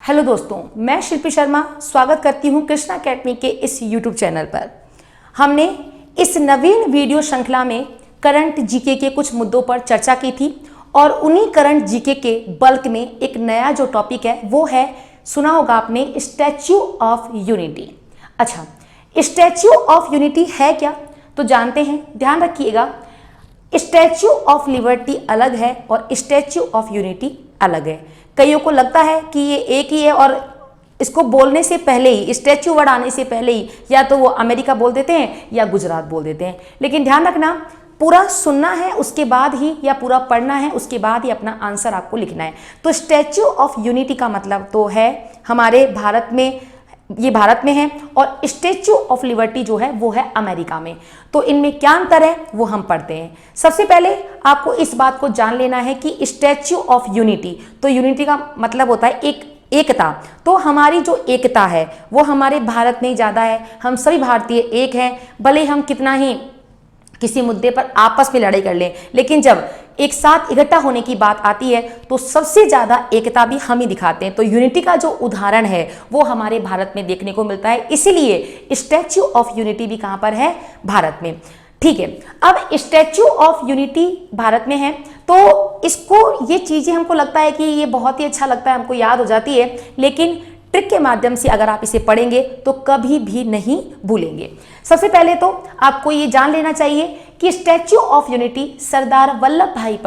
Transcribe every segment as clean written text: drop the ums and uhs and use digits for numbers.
Hello दोस्तों, मैं शिल्पी शर्मा स्वागत करती हूं कृष्णा अकेडमी के इस यूट्यूब चैनल पर। हमने इस नवीन वीडियो श्रृंखला में करंट जीके के कुछ मुद्दों पर चर्चा की थी और उन्हीं करंट जीके के बल्क में एक नया जो टॉपिक है वो है, सुना होगा आपने, स्टैच्यू ऑफ यूनिटी। अच्छा, स्टैच्यू ऑफ यूनिटी है क्या, तो जानते हैं। ध्यान रखिएगा, स्टैच्यू ऑफ लिबर्टी अलग है और स्टैच्यू ऑफ यूनिटी अलग है। कईयों को लगता है कि ये एक ही है और इसको बोलने से पहले ही, स्टैच्यू वर्ड आने से पहले ही या तो वो अमेरिका बोल देते हैं या गुजरात बोल देते हैं। लेकिन ध्यान रखना, पूरा सुनना है उसके बाद ही, या पूरा पढ़ना है उसके बाद ही अपना आंसर आपको लिखना है। तो स्टैच्यू ऑफ यूनिटी का मतलब तो है हमारे भारत में, ये भारत में है, और स्टैच्यू ऑफ लिबर्टी जो है वो है अमेरिका में। तो इनमें क्या अंतर है वो हम पढ़ते हैं। सबसे पहले आपको इस बात को जान लेना है कि स्टैच्यू ऑफ यूनिटी, तो यूनिटी का मतलब होता है एकता। तो हमारी जो एकता है वो हमारे भारत में ही ज़्यादा है। हम सभी भारतीय एक हैं, भले हम कितना ही किसी मुद्दे पर आपस में लड़ाई कर लें, लेकिन जब एक साथ इकट्ठा होने की बात आती है तो सबसे ज़्यादा एकता भी हम ही दिखाते हैं। तो यूनिटी का जो उदाहरण है वो हमारे भारत में देखने को मिलता है, इसीलिए स्टैच्यू ऑफ यूनिटी भी कहाँ पर है, भारत में। ठीक है, अब स्टैच्यू ऑफ यूनिटी भारत में है तो इसको, ये चीज़ें हमको लगता है कि ये बहुत ही अच्छा लगता है, हमको याद हो जाती है, लेकिन ट्रिक के माध्यम से अगर आप इसे पढ़ेंगे तो कभी भी नहीं भूलेंगे। सबसे पहले तो आपको ये जान लेना चाहिए कि statue of unity Sardar Vallabh भाई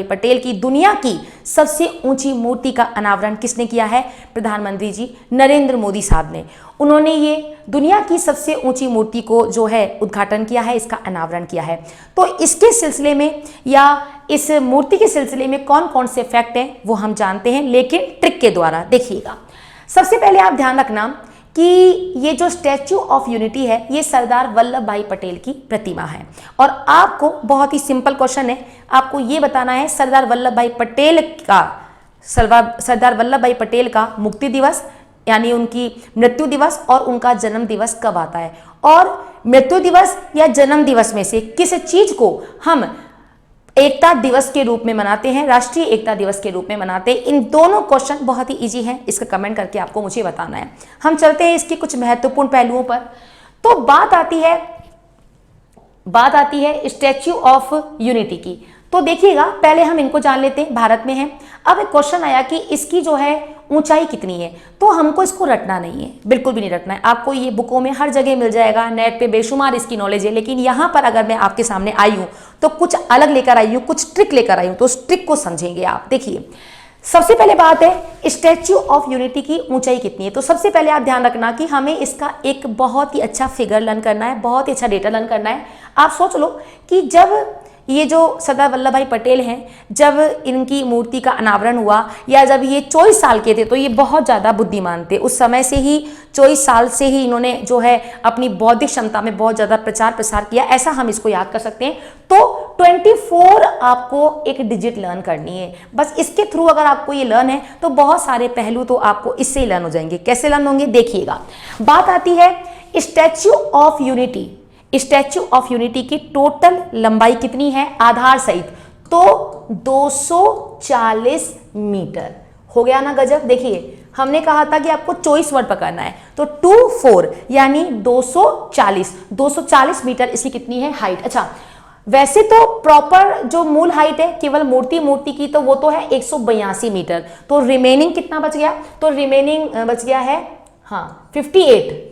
पटेल की दुनिया की सबसे ऊंची मूर्ति का अनावरण किसने किया है? प्रधानमंत्री जी नरेंद्र मोदी साहब ने। उन्होंने ये दुनिया की सबसे ऊंची मूर्ति को जो है उद्घाटन किया है, इसका अनावरण किया है। तो इसके सिलसिले में या इस मूर्ति के सिलसिले में कौन कौन से फैक्ट हैं वो हम जानते हैं, लेकिन ट्रिक के द्वारा। देखिएगा, सबसे पहले आप ध्यान रखना कि ये जो स्टैच्यू ऑफ यूनिटी है ये सरदार वल्लभ भाई पटेल की प्रतिमा है। और आपको बहुत ही सिंपल क्वेश्चन है, आपको ये बताना है सरदार वल्लभ भाई पटेल का मुक्ति दिवस यानी उनकी मृत्यु दिवस और उनका जन्म दिवस कब आता है, और मृत्यु दिवस या जन्म दिवस में से किस चीज को हम एकता दिवस के रूप में मनाते हैं, राष्ट्रीय एकता दिवस के रूप में मनाते हैं। इन दोनों क्वेश्चन बहुत ही इजी हैं, इसका कमेंट करके आपको मुझे बताना है। हम चलते हैं इसके कुछ महत्वपूर्ण पहलुओं पर। तो बात आती है स्टैच्यू ऑफ यूनिटी की। तो देखिएगा, पहले हम इनको जान लेते हैं, भारत में है। अब एक क्वेश्चन आया कि इसकी जो है ऊंचाई कितनी है, तो हमको इसको रटना नहीं है, बिल्कुल भी नहीं रटना है। आपको ये बुकों में हर जगह मिल जाएगा, नेट पे बेशुमार इसकी नॉलेज है, लेकिन यहाँ पर अगर मैं आपके सामने आई हूँ तो कुछ अलग लेकर आई हूँ, कुछ ट्रिक लेकर आई हूँ, तो उस ट्रिक को समझेंगे आप। देखिए, सबसे पहले बात है स्टैच्यू ऑफ यूनिटी की ऊंचाई कितनी है। तो सबसे पहले आप ध्यान रखना कि हमें इसका एक बहुत ही अच्छा फिगर लर्न करना है, बहुत ही अच्छा डेटा लर्न करना है। आप सोच लो कि जब ये जो सरदार वल्लभ भाई पटेल हैं, जब इनकी मूर्ति का अनावरण हुआ या जब ये 24 साल के थे, तो ये बहुत ज़्यादा बुद्धिमान थे। उस समय से ही 24 साल से ही इन्होंने जो है अपनी बौद्धिक क्षमता में बहुत ज़्यादा प्रचार प्रसार किया, ऐसा हम इसको याद कर सकते हैं। तो 24 आपको एक डिजिट लर्न करनी है, बस इसके थ्रू अगर आपको ये लर्न है तो बहुत सारे पहलू तो आपको इससे ही लर्न हो जाएंगे। कैसे लर्न होंगे, देखिएगा। बात आती है statue of unity. Statue of unity की टोटल लंबाई कितनी है आधार सहित, तो 240 मीटर। हो गया ना गजब। देखिए, हमने कहा था कि आपको चॉइस वर्ड पकड़ना है, तो 24 यानी 240 मीटर इसकी कितनी है हाइट। अच्छा, वैसे तो प्रॉपर जो मूल हाइट है केवल मूर्ति की, तो वो तो है 182 मीटर। तो रिमेनिंग कितना बच गया, तो रिमेनिंग बच गया है 58।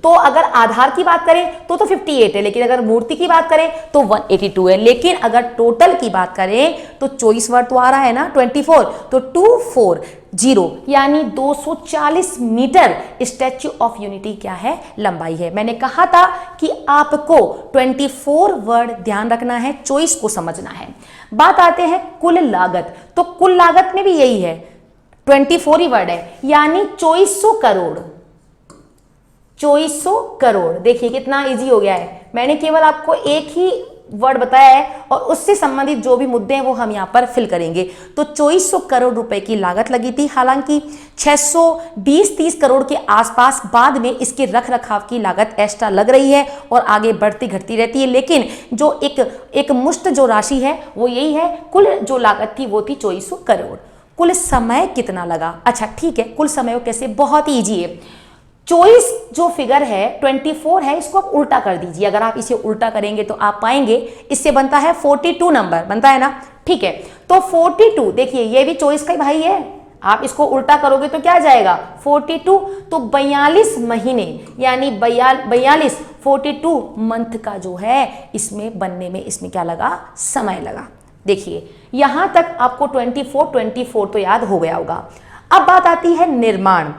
तो अगर आधार की बात करें तो 58 है, लेकिन अगर मूर्ति की बात करें तो 182 है। लेकिन अगर टोटल की बात करें तो चॉइस वर्ड तो आ रहा है ना 24, तो 240 यानी 240 मीटर स्टैच्यू ऑफ यूनिटी क्या है, लंबाई है। मैंने कहा था कि आपको 24 वर्ड ध्यान रखना है, चॉइस को समझना है। बात आते हैं कुल लागत। तो कुल लागत में भी यही है, 24 ही वर्ड है, यानी 2400 करोड़। देखिए कितना इजी हो गया है। मैंने केवल आपको एक ही वर्ड बताया है और उससे संबंधित जो भी मुद्दे हैं वो हम यहाँ पर फिल करेंगे। तो 2400 करोड़ रुपए की लागत लगी थी। हालांकि 620-30 करोड़ के आसपास बाद में इसके रख रखाव की लागत एक्स्ट्रा लग रही है और आगे बढ़ती घटती रहती है, लेकिन जो एक मुश्त जो राशि है वो यही है। कुल जो लागत थी वो थी 2400 करोड़। कुल समय कितना लगा। अच्छा ठीक है, कुल समय को कैसे, बहुत ही ईजी है। 24 जो फिगर है 24 है, इसको आप उल्टा कर दीजिए। अगर आप इसे उल्टा करेंगे तो आप पाएंगे इससे बनता है 42 नंबर, बनता है ना। ठीक है, तो 42 देखिए ये भी 24 का ही भाई है, आप इसको उल्टा करोगे तो क्या आ जाएगा 42, तो 42 महीने यानी 42 42 मंथ का जो है इसमें बनने में इसमें क्या लगा, समय लगा। देखिए यहां तक आपको 24 तो याद हो गया होगा। अब बात आती है निर्माण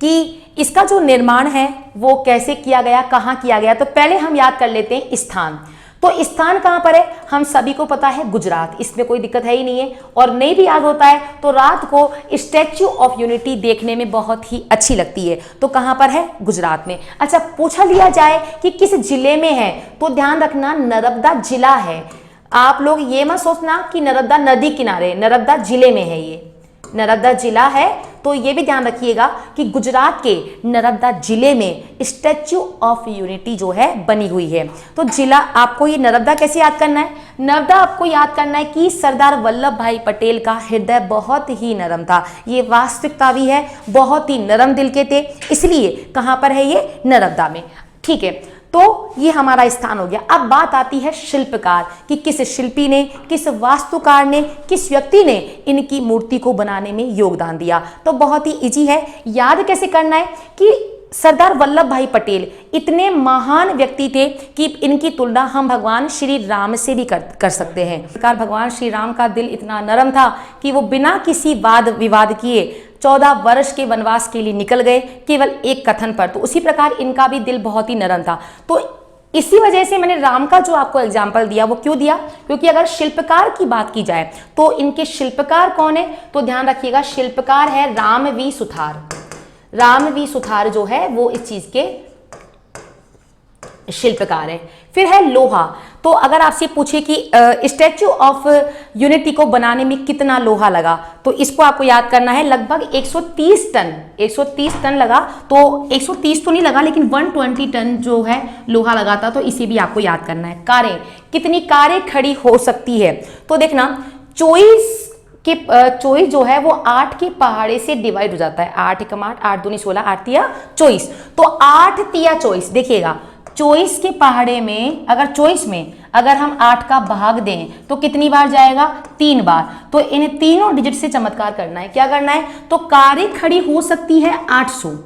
कि इसका जो निर्माण है वो कैसे किया गया, कहां किया गया। तो पहले हम याद कर लेते हैं स्थान। तो स्थान कहां पर है, हम सभी को पता है गुजरात, इसमें कोई दिक्कत है ही नहीं है। और नहीं भी याद होता है तो रात को स्टैच्यू ऑफ यूनिटी देखने में बहुत ही अच्छी लगती है। तो कहां पर है, गुजरात में। अच्छा पूछा लिया जाए कि किस जिले में है, तो ध्यान रखना नर्मदा जिला है। आप लोग ये मत सोचना कि नर्मदा नदी किनारे, नर्मदा जिले में है, ये नर्मदा जिला है। तो ये भी ध्यान रखिएगा कि गुजरात के नर्मदा जिले में स्टैच्यू ऑफ यूनिटी जो है बनी हुई है। तो जिला आपको ये नर्मदा कैसे याद करना है, नर्मदा आपको याद करना है कि सरदार वल्लभ भाई पटेल का हृदय बहुत ही नरम था, ये वास्तविकता भी है, बहुत ही नरम दिल के थे, इसलिए कहां पर है ये, नर्मदा में। ठीक है, तो ये हमारा स्थान हो गया। अब बात आती है शिल्पकार कि किस शिल्पी ने, किस वास्तुकार ने, किस व्यक्ति ने इनकी मूर्ति को बनाने में योगदान दिया। तो बहुत ही इजी है, याद कैसे करना है कि सरदार वल्लभ भाई पटेल इतने महान व्यक्ति थे कि इनकी तुलना हम भगवान श्री राम से भी कर सकते हैं। भगवान श्री राम का दिल इतना नरम था कि वो बिना किसी वाद विवाद किए 14 वर्ष के वनवास के लिए निकल गए केवल एक कथन पर। तो उसी प्रकार इनका भी दिल बहुत ही नरम था। तो इसी वजह से मैंने राम का जो आपको एग्जाम्पल दिया वो क्यों दिया, क्योंकि अगर शिल्पकार की बात की जाए तो इनके शिल्पकार कौन है, तो ध्यान रखिएगा शिल्पकार है रामवी सुथार। रामवी सुथार जो है वो इस चीज के शिल्पकार है। फिर है लोहा। तो अगर आपसे पूछे कि स्टैच्यू ऑफ यूनिटी को बनाने में कितना लोहा लगा, तो इसको आपको याद करना है लगभग 130 टन, 130 टन लगा। तो 130 तो नहीं लगा लेकिन 120 टन जो है लोहा लगा था। तो इसे भी आपको याद करना है। कारें, कितनी कारें खड़ी हो सकती है, तो देखना 24 जो है वो 8 के पहाड़े से डिवाइड हो जाता है। 8 एकम 8, 8 दूनी 16, 8 तिया 24, तो 8 तिया 24। देखिएगा 24 के पहाड़े में अगर 24 में अगर हम 8 का भाग दें तो कितनी बार जाएगा, 3 बार। तो इन तीनों डिजिट से चमत्कार करना है। क्या करना है, तो कारें खड़ी हो सकती है 800।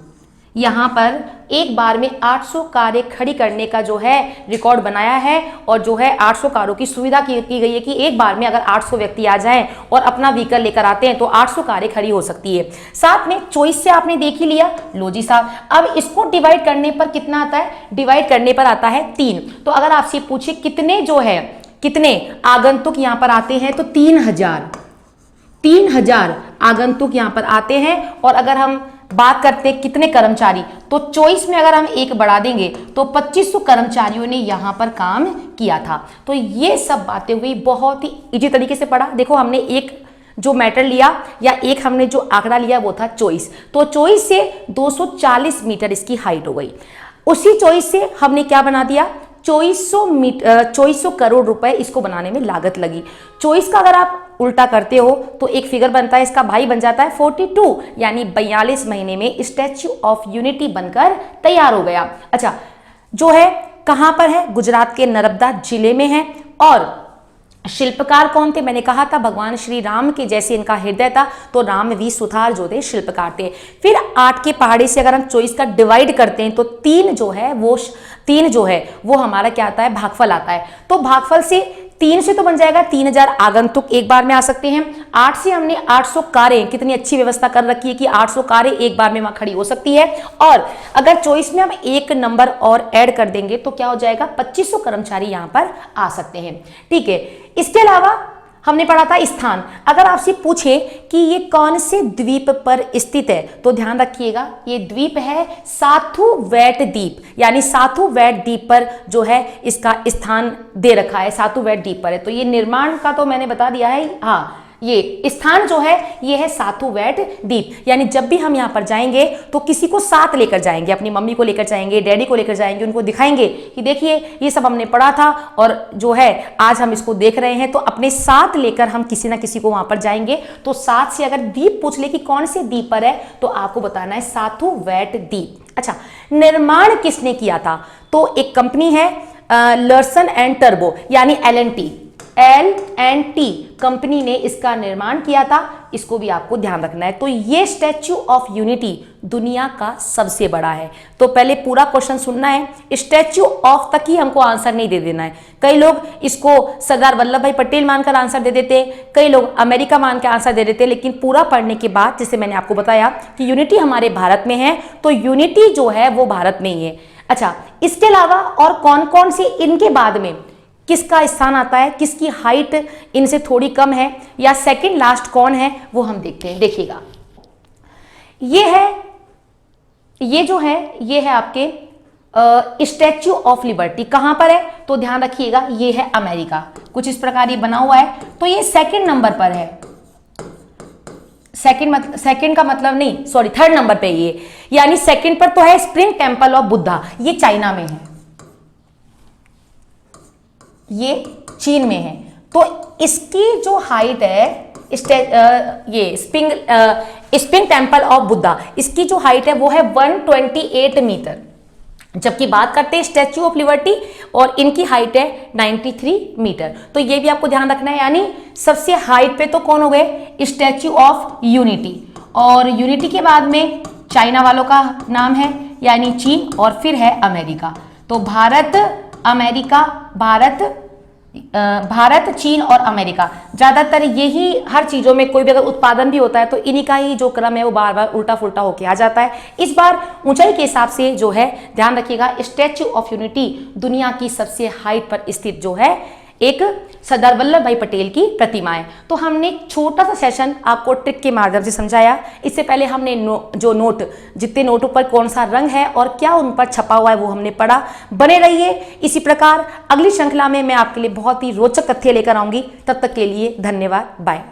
यहां पर एक बार में 800 कारें खड़ी करने का जो है रिकॉर्ड बनाया है। और जो है 800 कारों की सुविधा की गई है कि एक बार में अगर 800 व्यक्ति आ जाएं और अपना व्हीकल लेकर आते हैं तो 800 कारें खड़ी हो सकती है। साथ में 24 से आपने देख ही लिया, लो जी साहब। अब इसको डिवाइड करने पर कितना आता है, डिवाइड करने पर आता है 3। तो अगर आपसे पूछे कितने जो है कितने आगंतुक यहां पर आते हैं, तो 3000 आगंतुक यहां पर आते हैं। और अगर हम बात करते हैं कितने कर्मचारी, तो 24 में अगर हम एक बढ़ा देंगे तो 2500 कर्मचारियों ने यहां पर काम किया था। तो ये सब बातें हुई, बहुत ही इजी तरीके से पढ़ा। देखो हमने एक जो मैटर लिया या एक हमने जो आंकड़ा लिया वो था 24। तो 24 से 240 मीटर इसकी हाइट हो गई। उसी 24 से हमने क्या बना दिया, 2400 करोड़ रुपए इसको बनाने में लागत लगी। 24 का अगर आप उल्टा करते हो तो एक फिगर बनता है, इसका भाई बन जाता है 42, यानी 42 महीने में स्टैच्यू ऑफ यूनिटी बनकर तैयार हो गया। अच्छा जो है कहां पर है, गुजरात के नर्मदा जिले में है। और शिल्पकार कौन थे, मैंने कहा था भगवान श्री राम के जैसे इनका हृदय था, तो रामवी सुथार जो थे शिल्पकार थे। फिर 8 के पहाड़े से अगर हम 24 का डिवाइड करते हैं तो 3 जो है वो हमारा क्या आता है, भागफल आता है। तो भागफल से 3 से तो बन जाएगा 3000 आगंतुक एक बार में आ सकते हैं। 8 से हमने 800 कारें, कितनी अच्छी व्यवस्था कर रखी है कि 800 कारें एक बार में वहां खड़ी हो सकती है। और अगर 24 में हम एक नंबर और ऐड कर देंगे तो क्या हो जाएगा, 2500 कर्मचारी यहां पर आ सकते हैं। ठीक है, इसके अलावा हमने पढ़ा था स्थान। अगर आपसे पूछे कि ये कौन से द्वीप पर स्थित है, तो ध्यान रखिएगा ये द्वीप है साथू वैट द्वीप, यानी साथू वैट द्वीप पर जो है इसका स्थान दे रखा है, साथू वैट द्वीप पर है। तो ये निर्माण का तो मैंने बता दिया है, हाँ ये स्थान जो है ये है साथुवैट द्वीप। यानी जब भी हम यहाँ पर जाएंगे तो किसी को साथ लेकर जाएंगे, अपनी मम्मी को लेकर जाएंगे, डैडी को लेकर जाएंगे, उनको दिखाएंगे कि देखिए ये सब हमने पढ़ा था और जो है आज हम इसको देख रहे हैं। तो अपने साथ लेकर हम किसी ना किसी को वहां पर जाएंगे। तो साथ से अगर द्वीप पूछ ले कि कौन से द्वीप पर है तो आपको बताना है साथुवैट द्वीप। अच्छा, निर्माण किसने किया था? तो एक कंपनी है लर्सन एंड टर्बो यानी L&T कंपनी ने इसका निर्माण किया था। इसको भी आपको ध्यान रखना है। तो ये स्टैच्यू ऑफ यूनिटी दुनिया का सबसे बड़ा है। तो पहले पूरा क्वेश्चन सुनना है, स्टैच्यू ऑफ तक ही हमको आंसर नहीं दे देना है। कई लोग इसको सरदार वल्लभ भाई पटेल मानकर आंसर दे देते, कई लोग अमेरिका मान के आंसर दे देते, लेकिन पूरा पढ़ने के बाद जैसे मैंने आपको बताया कि यूनिटी हमारे भारत में है, तो यूनिटी जो है वो भारत में ही है। अच्छा, इसके अलावा और कौन कौन सी इनके बाद में किसका स्थान आता है, किसकी हाइट इनसे थोड़ी कम है, या सेकंड लास्ट कौन है वो हम देखते हैं। देखिएगा, ये है आपके स्टैच्यू ऑफ लिबर्टी। कहां पर है तो ध्यान रखिएगा, ये है अमेरिका। कुछ इस प्रकार ये बना हुआ है। तो ये सेकंड नंबर पर है। सेकंड का मतलब नहीं, सॉरी, थर्ड नंबर पे ये, यानी सेकंड पर तो है स्प्रिंग टेम्पल ऑफ बुद्धा, ये चाइना में है, ये चीन में है। तो इसकी जो हाइट है ये स्प्रिंग टेम्पल ऑफ बुद्धा, इसकी जो हाइट है वो है 128 मीटर। जबकि बात करते हैं स्टैच्यू ऑफ लिबर्टी और इनकी हाइट है 93 मीटर। तो ये भी आपको ध्यान रखना है। यानी सबसे हाइट पे तो कौन हो गए, स्टैच्यू ऑफ यूनिटी, और यूनिटी के बाद में चाइना वालों का नाम है यानी चीन, और फिर है अमेरिका। तो भारत, अमेरिका, भारत, चीन और अमेरिका, ज्यादातर यही हर चीजों में कोई भी अगर उत्पादन भी होता है तो इन्हीं का ही जो क्रम है वो बार बार उल्टा फुल्टा होके आ जाता है। इस बार ऊंचाई के हिसाब से जो है ध्यान रखिएगा, स्टैच्यू ऑफ यूनिटी दुनिया की सबसे हाइट पर स्थित जो है एक सरदार वल्लभ भाई पटेल की प्रतिमा है। तो हमने एक छोटा सा सेशन आपको ट्रिक के माध्यम से समझाया। इससे पहले हमने जितने नोटों पर कौन सा रंग है और क्या उन पर छपा हुआ है वो हमने पढ़ा। बने रहिए इसी प्रकार, अगली श्रृंखला में मैं आपके लिए बहुत ही रोचक तथ्य लेकर आऊंगी। तब तक के लिए धन्यवाद, बाय।